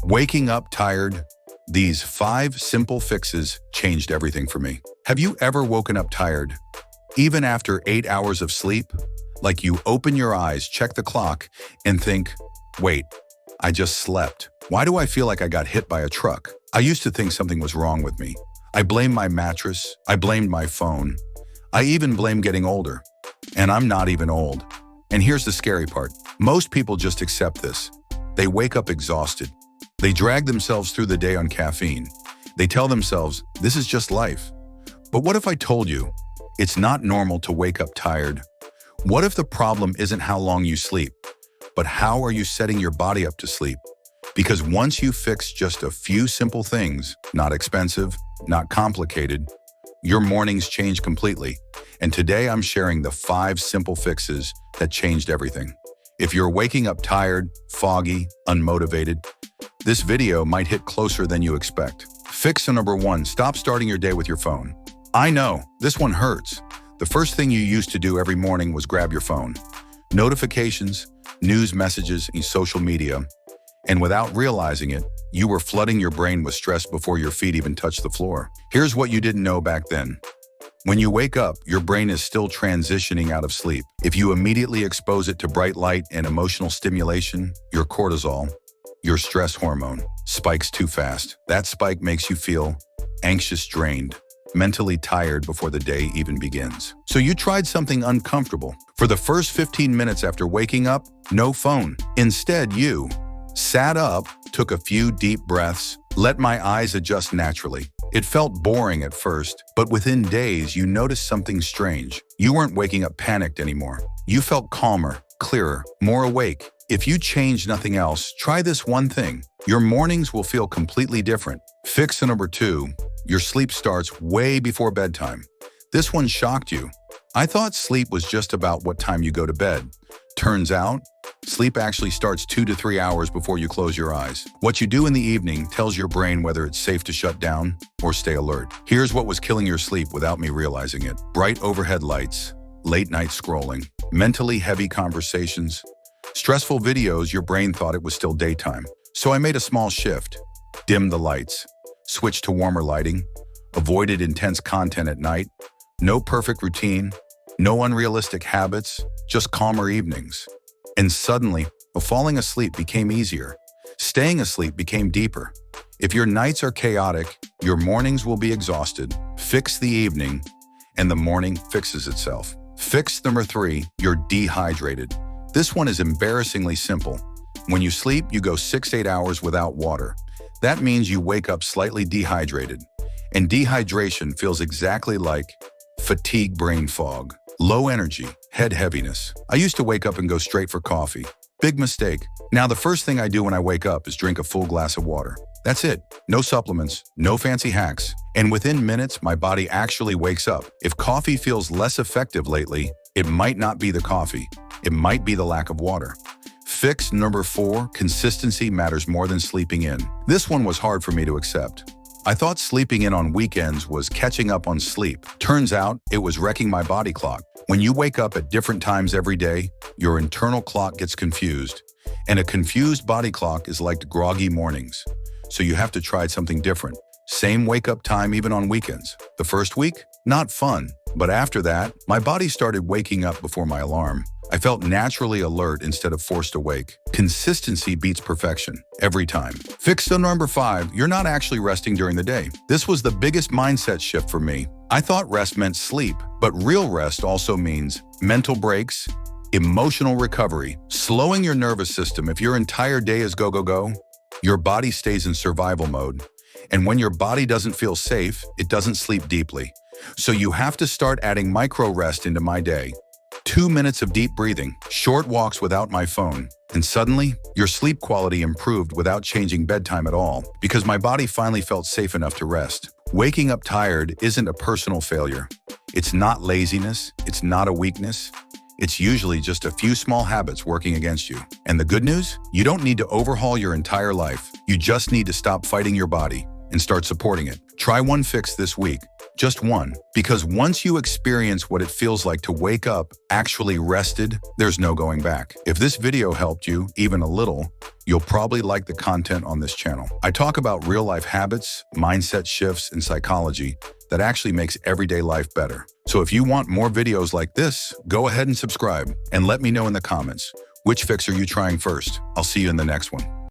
Waking up tired, these 5 simple fixes changed everything for me. Have you ever woken up tired, even after 8 hours of sleep? Like you open your eyes, check the clock, and think, wait, I just slept. Why do I feel like I got hit by a truck? I used to think something was wrong with me. I blamed my mattress, I blamed my phone, I even blamed getting older. And I'm not even old. And here's the scary part. Most people just accept this. They wake up exhausted. They drag themselves through the day on caffeine. They tell themselves, this is just life. But what if I told you, it's not normal to wake up tired? What if the problem isn't how long you sleep, but how are you setting your body up to sleep? Because once you fix just a few simple things, not expensive, not complicated, your mornings change completely. And today I'm sharing the 5 simple fixes that changed everything. If you're waking up tired, foggy, unmotivated, this video might hit closer than you expect. Fix number 1, stop starting your day with your phone. I know, this one hurts. The first thing you used to do every morning was grab your phone. Notifications, news messages, and social media. And without realizing it, you were flooding your brain with stress before your feet even touched the floor. Here's what you didn't know back then. When you wake up, your brain is still transitioning out of sleep. If you immediately expose it to bright light and emotional stimulation, your cortisol, your stress hormone, spikes too fast. That spike makes you feel anxious, drained, mentally tired before the day even begins. So you tried something uncomfortable. For the first 15 minutes after waking up, no phone. Instead, you sat up, took a few deep breaths, let my eyes adjust naturally. It felt boring at first, but within days you noticed something strange. You weren't waking up panicked anymore. You felt calmer, clearer, more awake. If you change nothing else, try this one thing. Your mornings will feel completely different. Fix number 2, your sleep starts way before bedtime. This one shocked you. I thought sleep was just about what time you go to bed. Turns out, sleep actually starts 2 to 3 hours before you close your eyes. What you do in the evening tells your brain whether it's safe to shut down or stay alert. Here's what was killing your sleep without me realizing it. Bright overhead lights, late night scrolling, mentally heavy conversations, stressful videos. Your brain thought it was still daytime. So I made a small shift. Dimmed the lights, switched to warmer lighting, avoided intense content at night. No perfect routine, no unrealistic habits, just calmer evenings. And suddenly, falling asleep became easier. Staying asleep became deeper. If your nights are chaotic, your mornings will be exhausted. Fix the evening, and the morning fixes itself. Fix number 3, you're dehydrated. This one is embarrassingly simple. When you sleep, you go 6 to 8 hours without water. That means you wake up slightly dehydrated. And dehydration feels exactly like fatigue, brain fog, low energy, head heaviness. I used to wake up and go straight for coffee. Big mistake. Now the first thing I do when I wake up is drink a full glass of water. That's it. No supplements, no fancy hacks. And within minutes, my body actually wakes up. If coffee feels less effective lately, it might not be the coffee. It might be the lack of water. Fix number 4, consistency matters more than sleeping in. This one was hard for me to accept. I thought sleeping in on weekends was catching up on sleep. Turns out, it was wrecking my body clock. When you wake up at different times every day, your internal clock gets confused. And a confused body clock is like groggy mornings. So you have to try something different. Same wake-up time even on weekends. The first week, not fun. But after that, my body started waking up before my alarm. I felt naturally alert instead of forced awake. Consistency beats perfection, every time. Fix number 5, you're not actually resting during the day. This was the biggest mindset shift for me. I thought rest meant sleep, but real rest also means mental breaks, emotional recovery, slowing your nervous system. If your entire day is go, go, go, your body stays in survival mode. And when your body doesn't feel safe, it doesn't sleep deeply. So you have to start adding micro rest into my day. 2 minutes of deep breathing, short walks without my phone, and suddenly, your sleep quality improved without changing bedtime at all, because my body finally felt safe enough to rest. Waking up tired isn't a personal failure. It's not laziness, it's not a weakness. It's usually just a few small habits working against you. And the good news? You don't need to overhaul your entire life. You just need to stop fighting your body and start supporting it. Try one fix this week. Just one. Because once you experience what it feels like to wake up actually rested, there's no going back. If this video helped you, even a little, you'll probably like the content on this channel. I talk about real-life habits, mindset shifts, and psychology that actually makes everyday life better. So if you want more videos like this, go ahead and subscribe and let me know in the comments, which fix are you trying first? I'll see you in the next one.